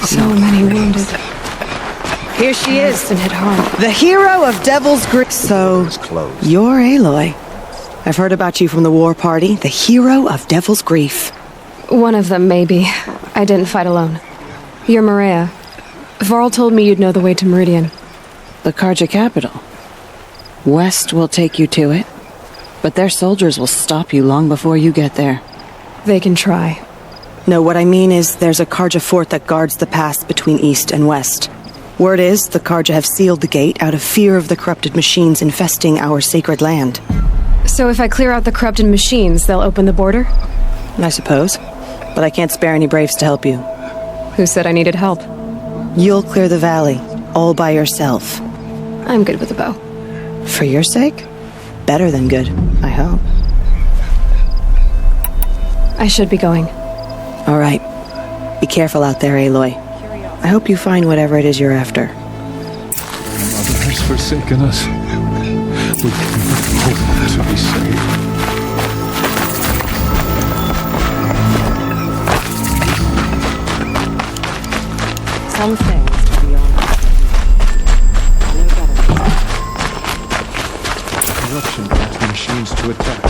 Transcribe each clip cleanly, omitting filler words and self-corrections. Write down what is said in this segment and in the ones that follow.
So many wounded. Here she is, And hit hard. the hero of Devil's Grief. So, you're Aloy. I've heard about you from the war party, the hero of Devil's Grief. One of them, maybe. I didn't fight alone. You're Maria. Varl told me you'd know the way to Meridian. The Karja capital. West will take you to it, but their soldiers will stop you long before you get there. They can try. No, what I mean is there's a Karja fort that guards the pass between east and west. Word is the Karja have sealed the gate out of fear of the corrupted machines infesting our sacred land. So if I clear out the corrupted machines, they'll open the border? I suppose. But I can't spare any braves to help you. Who said I needed help? You'll clear the valley, all by yourself. I'm good with a bow. For your sake? Better than good, I hope. I should be going. All right. Be careful out there, Aloy. I hope you find whatever it is you're after. Mother has forsaken us. We cannot hope to be saved. Some things to be honest. Corruption brought the machines to attack.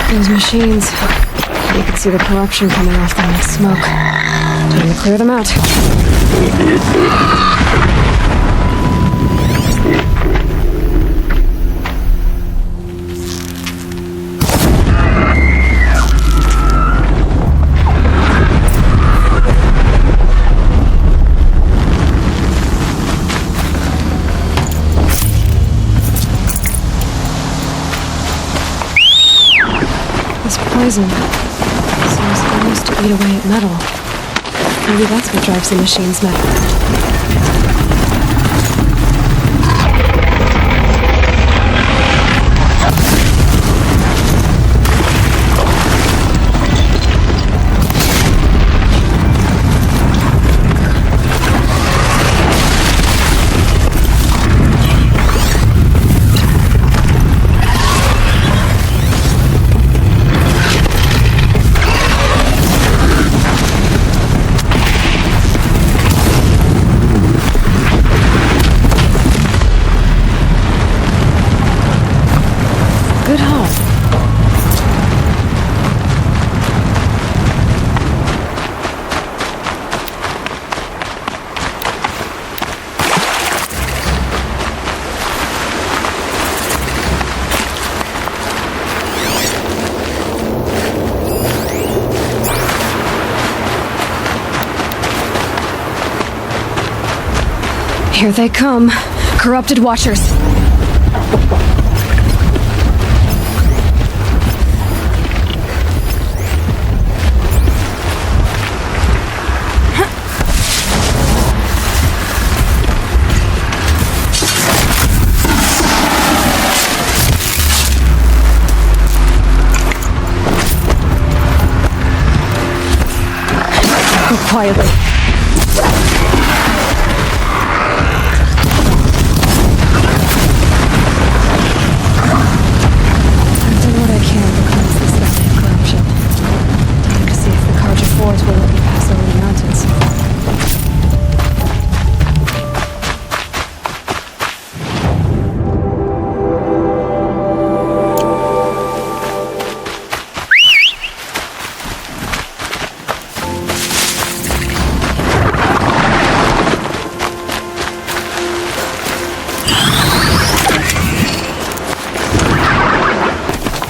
Those machines. You can see the corruption coming off them like smoke. Time to clear them out. Poison seems almost to eat away at metal. Maybe that's what drives the machines mad. Good haul. Here they come. Corrupted Watchers. Go quietly.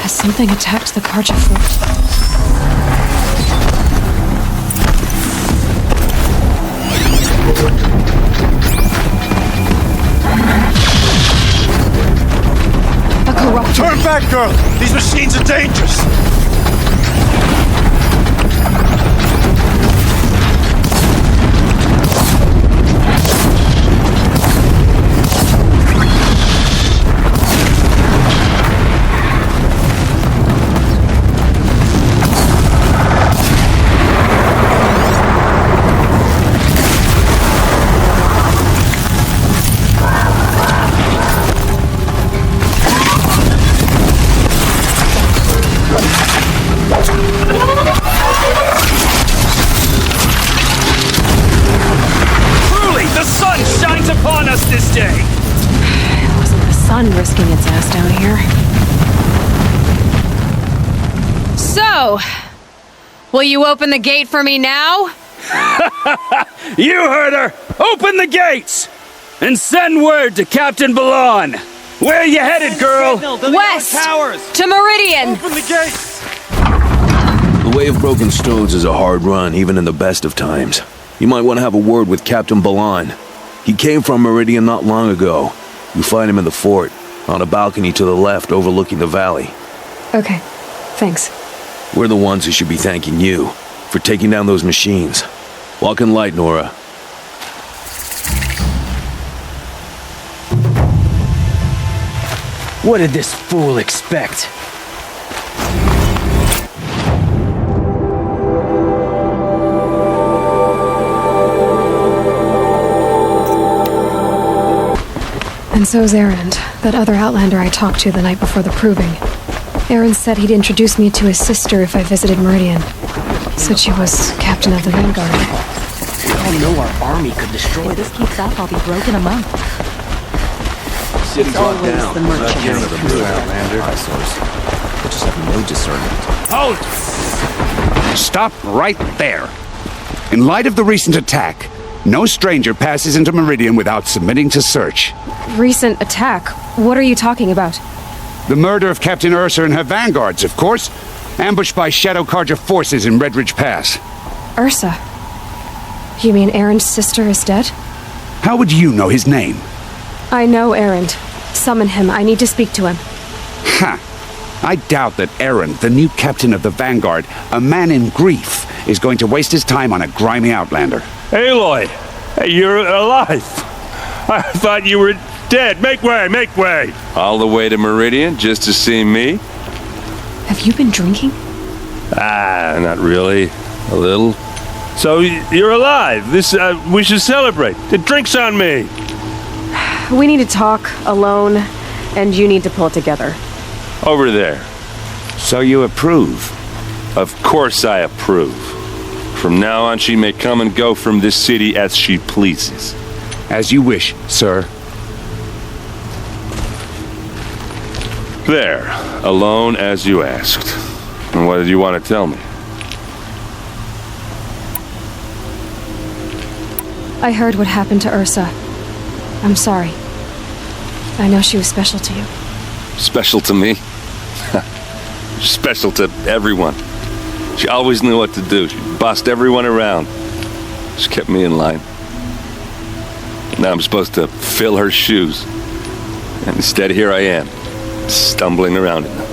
Something attacked the Karja fort. girl! These machines are dangerous! Risking its ass down here. So, will you open the gate for me now? You heard her! Open the gates! And send word to Captain Ballon! Where you headed, girl? West! To Meridian! Open the gates! The Way of Broken Stones is a hard run, even in the best of times. You might want to have a word with Captain Ballon. He came from Meridian not long ago. You find him in the fort, on a balcony to the left overlooking the valley. Okay, thanks. We're the ones who should be thanking you for taking down those machines. Walk in light, Nora. What did this fool expect? And so's Erend, that other Outlander I talked to the night before the proving. Erend said he'd introduce me to his sister if I visited Meridian. Said she was captain of the Vanguard. We all know our army could destroy this. If this keeps up, I'll be broke in a month. City's locked down. The mercenary Outlander. I just have no discernment. Halt! Stop right there. In light of the recent attack, no stranger passes into Meridian without submitting to search. Recent attack? What are you talking about? The murder of Captain Ursa and her vanguards, of course. Ambushed by Shadow Carja forces in Red Ridge Pass. Ursa? You mean Erend's sister is dead? How would you know his name? I know Erend. Summon him. I need to speak to him. Ha! I doubt that Erend, the new captain of the Vanguard, a man in grief, is going to waste his time on a grimy Outlander. Aloy! Hey, you're alive! I thought you were dead. Make way, make way! All the way to Meridian just to see me? Have you been drinking? Not really. A little. So, you're alive. We should celebrate. The drink's on me. We need to talk, alone, and you need to pull it together. Over there. So you approve? Of course I approve. From now on, she may come and go from this city as she pleases. As you wish, sir. There. Alone as you asked. And what did you want to tell me? I heard what happened to Ursa. I'm sorry. I know she was special to you. Special to me? Special to everyone. She always knew what to do. She bossed everyone around. She kept me in line. Now I'm supposed to fill her shoes. And instead, here I am, stumbling around in them.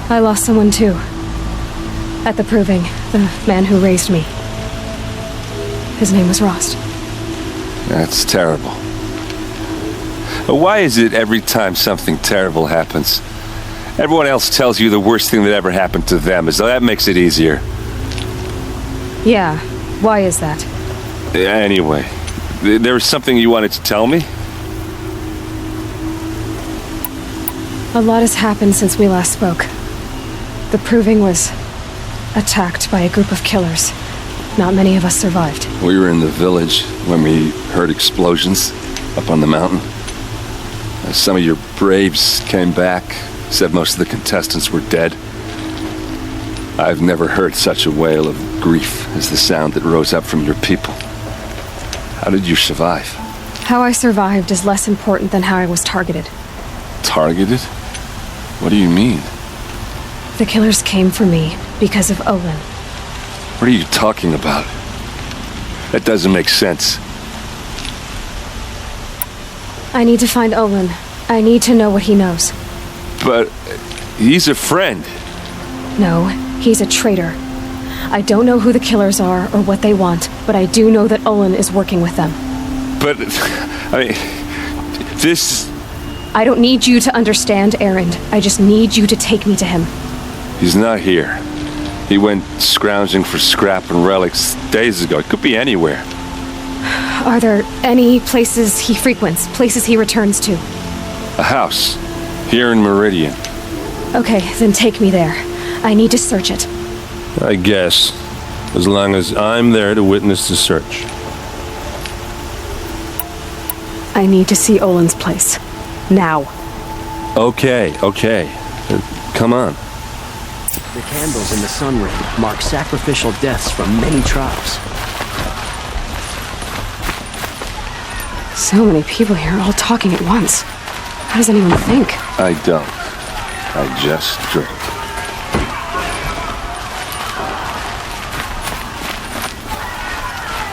I lost someone too. At the proving, the man who raised me. His name was Rost. That's terrible. But why is it every time something terrible happens, everyone else tells you the worst thing that ever happened to them, as though that makes it easier? Yeah, why is that? Anyway, there was something you wanted to tell me? A lot has happened since we last spoke. The proving was attacked by a group of killers. Not many of us survived. We were in the village when we heard explosions up on the mountain. Some of your braves came back, said most of the contestants were dead. I've never heard such a wail of grief as the sound that rose up from your people. How did you survive? How I survived is less important than how I was targeted. Targeted? What do you mean? The killers came for me because of Olin. What are you talking about? That doesn't make sense. I need to find Olin. I need to know what he knows. But he's a friend. No, he's a traitor. I don't know who the killers are or what they want, but I do know that Olin is working with them. But, I mean, this... I don't need you to understand, Erend. I just need you to take me to him. He's not here. He went scrounging for scrap and relics days ago. It could be anywhere. Are there any places he frequents, places he returns to? A house. Here in Meridian. Okay, then take me there. I need to search it. I guess. As long as I'm there to witness the search. I need to see Olin's place. Now. Okay. Come on. The candles in the sun ring mark sacrificial deaths from many tribes. So many people here, all talking at once. How does anyone think? I don't. I just drink.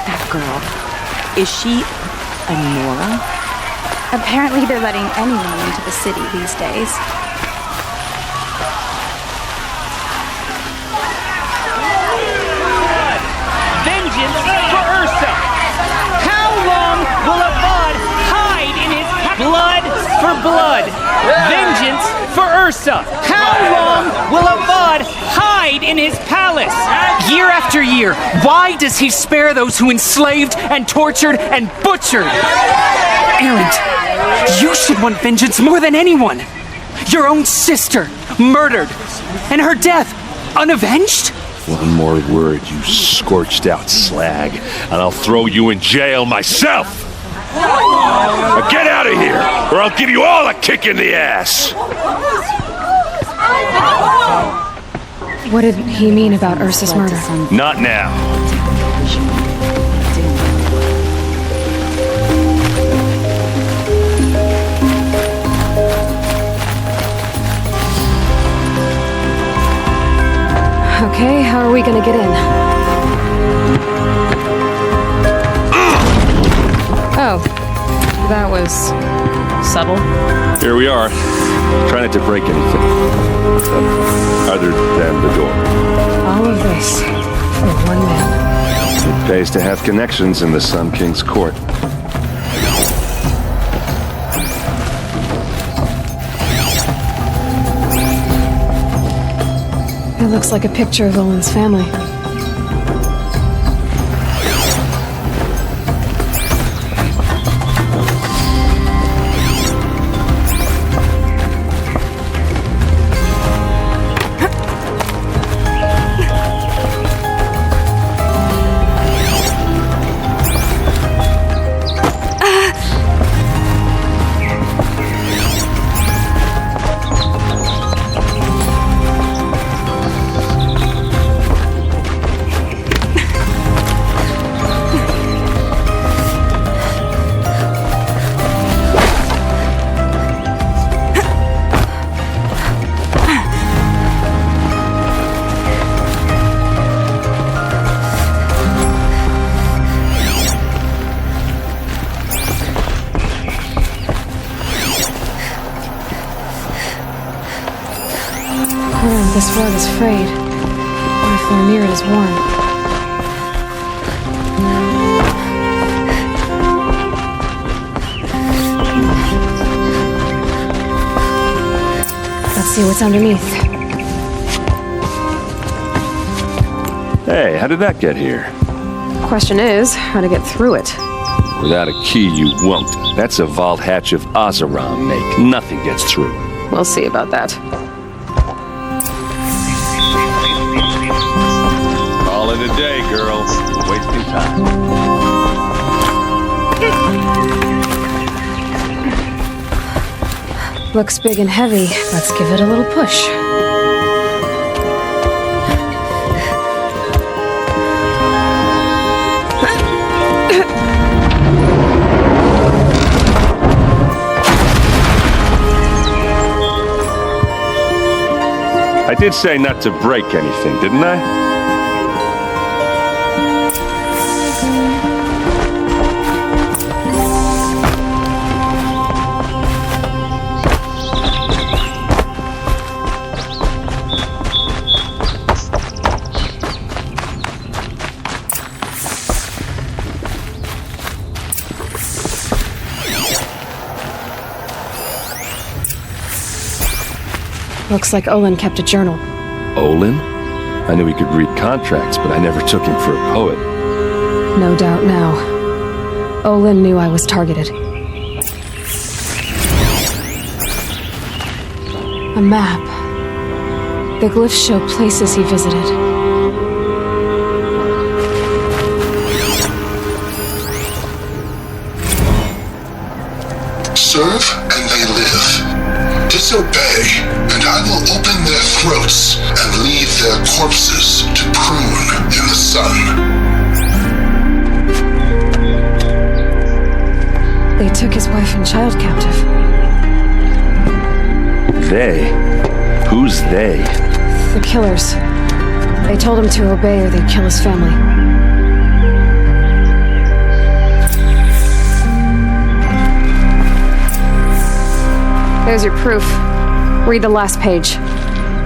That girl. Is she a Nora? Apparently they're letting anyone into the city these days. Vengeance for Ursa! How long will Avad hide in his blood for blood? Vengeance for Ursa! How long will Avad hide in his palace? Year after year, why does he spare those who enslaved and tortured and butchered? Erend, you should want vengeance more than anyone. Your own sister, murdered, and her death, unavenged? One more word, you scorched out slag, and I'll throw you in jail myself! Now get out of here, or I'll give you all a kick in the ass! What did he mean about Ursa's murder? Not now. Okay, how are we gonna get in? Oh, that was subtle. Here we are. Try not to break anything. Other than the door. All of this for one man. It pays to have connections in the Sun King's court. It looks like a picture of Olin's family. This rug is frayed. My floor near it is worn. Let's see what's underneath. Hey, how did that get here? Question is, how to get through it. Without a key, you won't. That's a vault hatch of Oseram make. Nothing gets through. We'll see about that. Call it a day, girl. You're wasting time. Looks big and heavy. Let's give it a little push. I did say not to break anything, didn't I? Looks like Olin kept a journal. Olin? I knew he could read contracts, but I never took him for a poet. No doubt now. Olin knew I was targeted. A map. The glyphs show places he visited. Serve and they live. Disobey, and I will open their throats and leave their corpses to prune in the sun. They took his wife and child captive. They? Who's they? The killers. They told him to obey or they'd kill his family. There's your proof. Read the last page.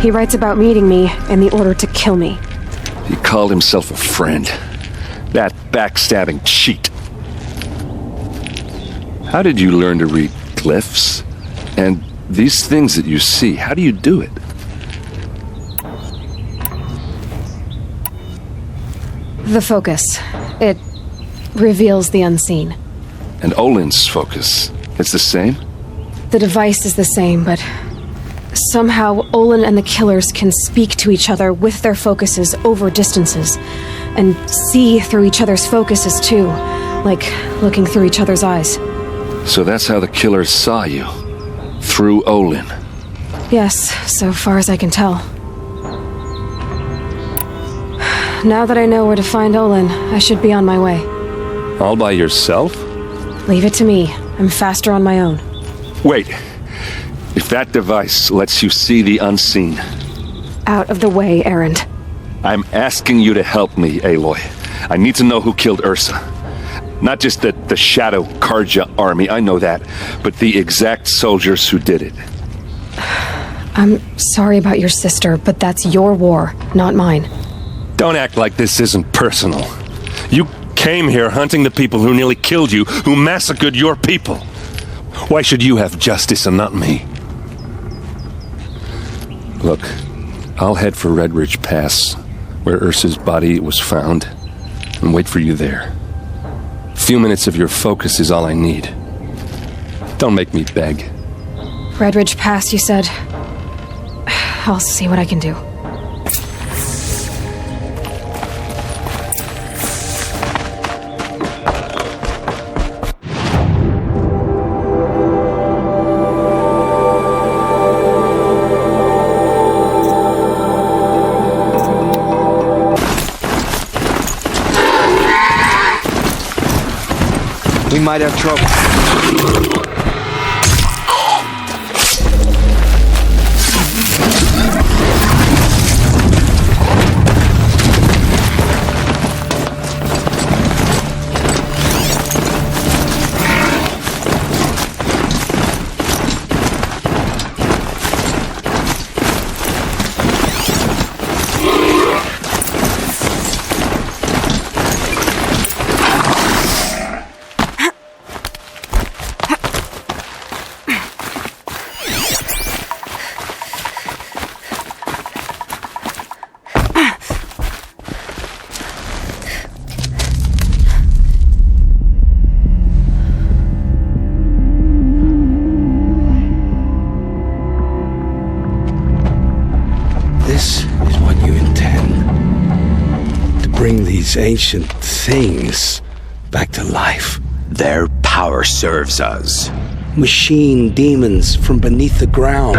He writes about meeting me and the order to kill me. He called himself a friend. That backstabbing cheat. How did you learn to read glyphs? And these things that you see, how do you do it? The focus. It reveals the unseen. And Olin's focus, it's the same? The device is the same, but somehow Olin and the killers can speak to each other with their focuses over distances, and see through each other's focuses too, like looking through each other's eyes. So that's how the killers saw you? Through Olin? Yes, so far as I can tell. Now that I know where to find Olin, I should be on my way. All by yourself? Leave it to me. I'm faster on my own. Wait. If that device lets you see the unseen... Out of the way, Erend. I'm asking you to help me, Aloy. I need to know who killed Ursa. Not just the Shadow Karja army, I know that, but the exact soldiers who did it. I'm sorry about your sister, but that's your war, not mine. Don't act like this isn't personal. You came here hunting the people who nearly killed you, who massacred your people. Why should you have justice and not me? Look, I'll head for Red Ridge Pass, where Ursa's body was found, and wait for you there. A few minutes of your focus is all I need. Don't make me beg. Red Ridge Pass, you said? I'll see what I can do. We might have trouble. This is what you intend. To bring these ancient things back to life. Their power serves us. Machine demons from beneath the ground.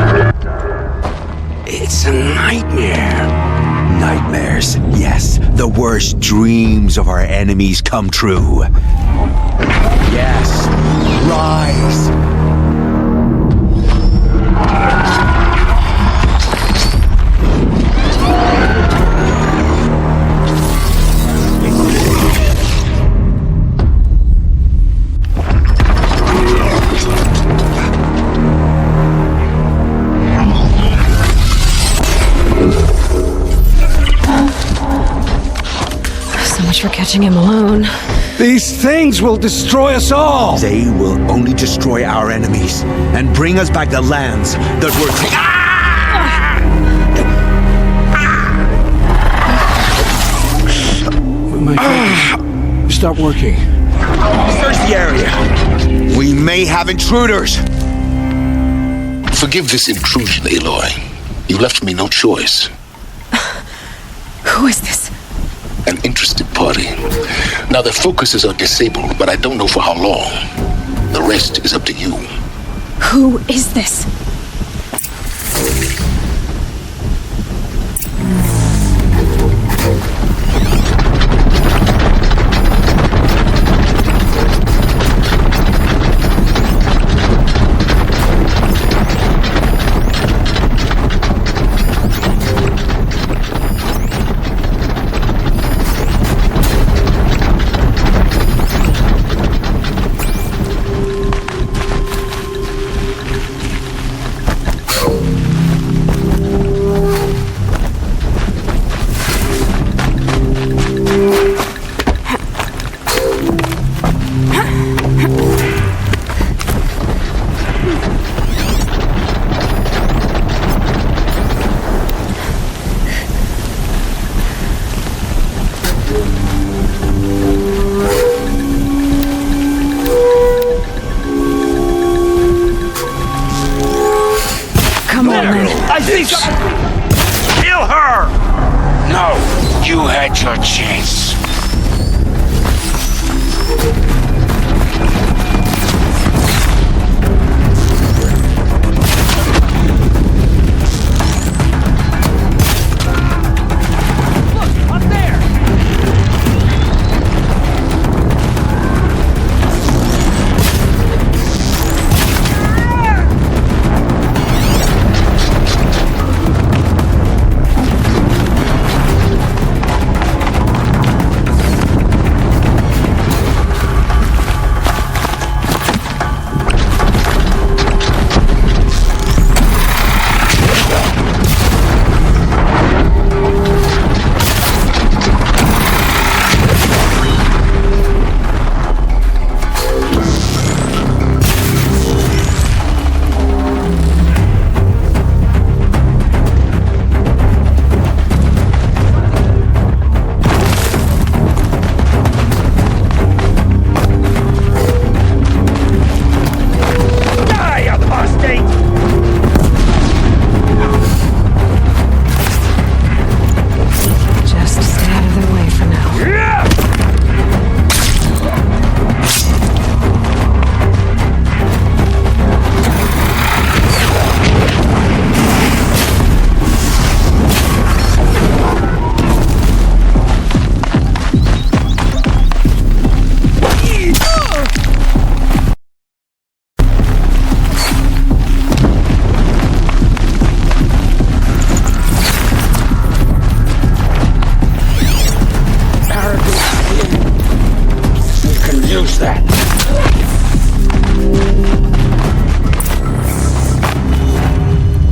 It's a nightmare. Nightmares, yes. The worst dreams of our enemies come true. Yes, rise. For catching him alone. These things will destroy us all! They will only destroy our enemies and bring us back the lands that were taken. My focus. Stop working. Search the area. We may have intruders. Forgive this intrusion, Aloy. You left me no choice. Who is this? An interested party. Now, their focuses are disabled, but I don't know for how long. The rest is up to you. Who is this? Kill her! No, you had your chance.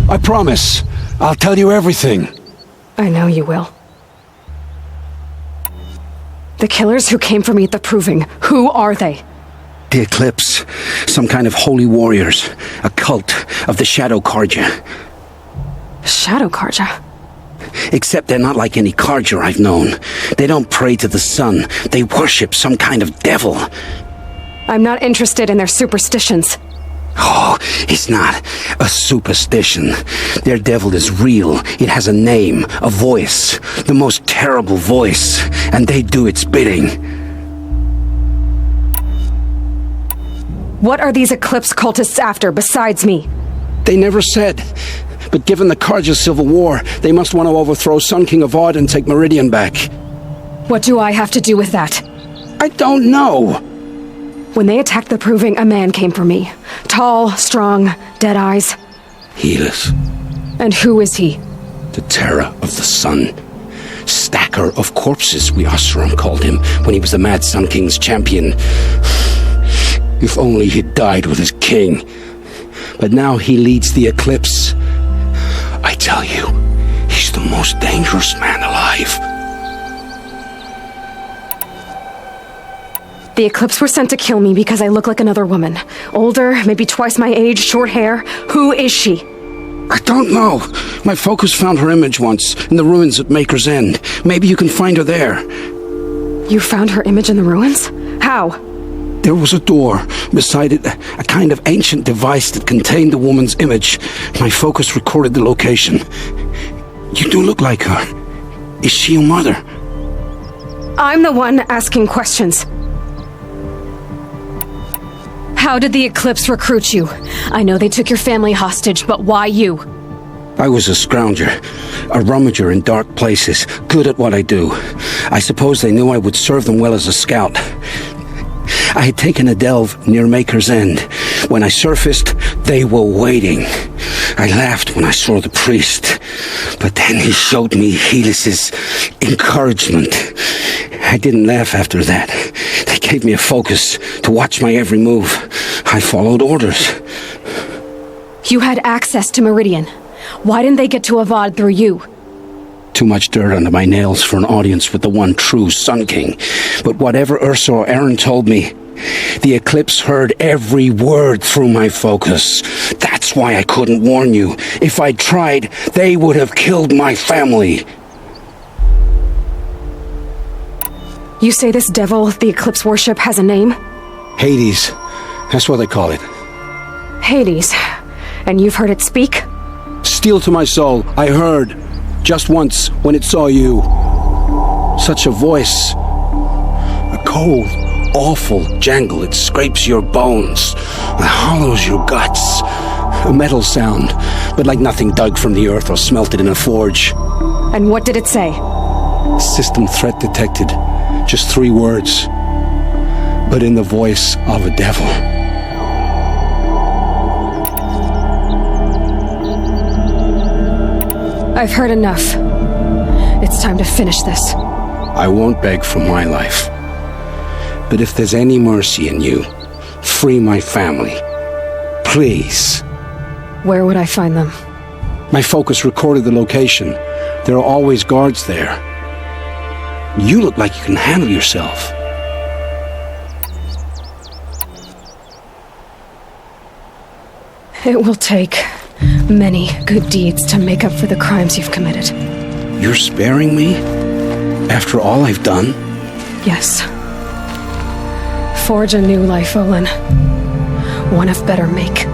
I promise. I'll tell you everything. I know you will. The killers who came for me at the Proving, who are they? The Eclipse. Some kind of holy warriors. A cult of the Shadow Carja. Shadow Carja? Except they're not like any Carja I've known. They don't pray to the sun. They worship some kind of devil. I'm not interested in their superstitions. Oh, it's not a superstition. Their devil is real. It has a name, a voice, the most terrible voice, and they do its bidding. What are these Eclipse cultists after besides me? They never said. But given the Carja civil war, they must want to overthrow Sun King Avad and take Meridian back. What do I have to do with that? I don't know. When they attacked the Proving, a man came for me. Tall, strong, dead eyes. Helis. And who is he? The Terror of the Sun. Stacker of corpses, we Oseram called him, when he was the Mad Sun King's champion. If only he'd died with his king. But now he leads the Eclipse. I tell you, he's the most dangerous man alive. The Eclipse were sent to kill me because I look like another woman. Older, maybe twice my age, short hair. Who is she? I don't know. My focus found her image once, in the ruins at Maker's End. Maybe you can find her there. You found her image in the ruins? How? There was a door. Beside it, a kind of ancient device that contained the woman's image. My focus recorded the location. You do look like her. Is she your mother? I'm the one asking questions. How did the Eclipse recruit you? I know they took your family hostage, but why you? I was a scrounger, a rummager in dark places, good at what I do. I suppose they knew I would serve them well as a scout. I had taken a delve near Maker's End. When I surfaced, they were waiting. I laughed when I saw the priest, but then he showed me Helis's encouragement. I didn't laugh after that. They gave me a focus to watch my every move. I followed orders. You had access to Meridian. Why didn't they get to Avad through you? Too much dirt under my nails for an audience with the one true Sun King. But whatever Ursa or Aaron told me, the Eclipse heard every word through my focus. That's why I couldn't warn you. If I'd tried, they would have killed my family. You say this devil the Eclipse worship has a name? Hades. That's what they call it. Hades. And you've heard it speak? Steel to my soul, I heard. Just once, when it saw you. Such a voice. A cold, awful jangle. It scrapes your bones. It hollows your guts. A metal sound, but like nothing dug from the earth or smelted in a forge. And what did it say? System threat detected. Just 3 words. But in the voice of a devil. I've heard enough. It's time to finish this. I won't beg for my life. But if there's any mercy in you, free my family. Please. Where would I find them? My focus recorded the location. There are always guards there. You look like you can handle yourself. It will take many good deeds to make up for the crimes you've committed. You're sparing me? After all I've done? Yes. Forge a new life, Olin. One of better make.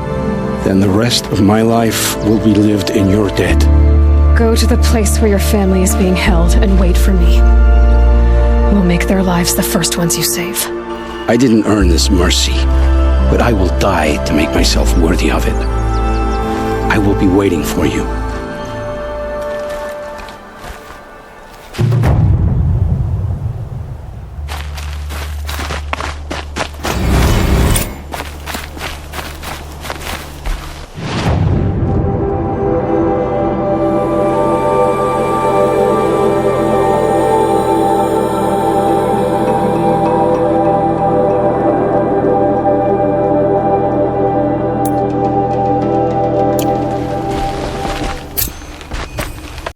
Then the rest of my life will be lived in your debt. Go to the place where your family is being held and wait for me. We'll make their lives the first ones you save. I didn't earn this mercy, but I will die to make myself worthy of it. I will be waiting for you.